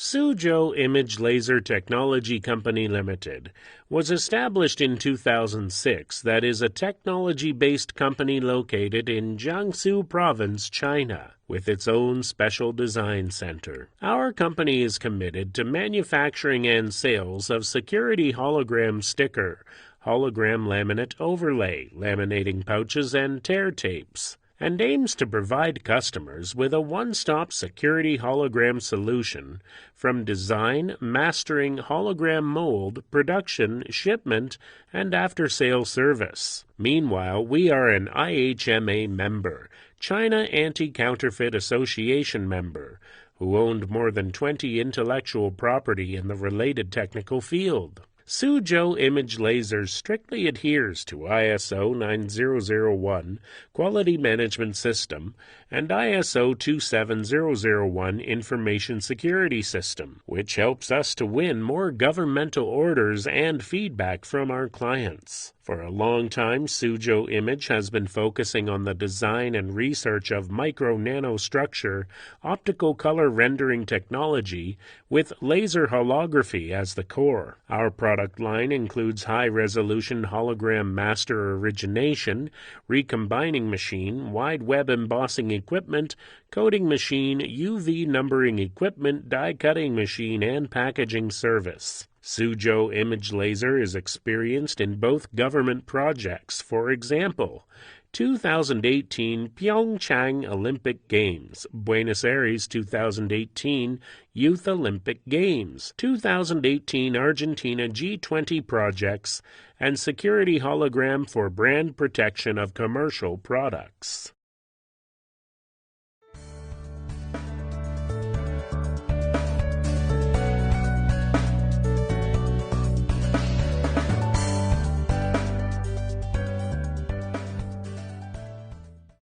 Suzhou Image Laser Technology Company Limited was established in 2006. That is a technology-based company located in Jiangsu Province, China, with its own special design center. Our company is committed to manufacturing and sales of security hologram sticker, hologram laminate overlay, laminating pouches, and tear tapes, and aims to provide customers with a one-stop security hologram solution from design, mastering, hologram mold, production, shipment, and after-sale service. Meanwhile, we are an IHMA member, China Anti Counterfeit Association member, who owned more than 20 intellectual property in the related technical field. Suzhou Image Laser strictly adheres to ISO 9001 Quality Management System and ISO 27001 Information Security System, which helps us to win more governmental orders and feedback from our clients. For a long time, Suzhou Image has been focusing on the design and research of micro-nanostructure optical color rendering technology with laser holography as the core. Our product line includes high-resolution hologram master origination, recombining machine, wide web embossing equipment, coating machine, UV numbering equipment, die-cutting machine, and packaging service. Suzhou Image Laser is experienced in both government projects. For example, 2018 Pyeongchang Olympic Games, Buenos Aires 2018 Youth Olympic Games, 2018 Argentina G20 projects, and security hologram for brand protection of commercial products.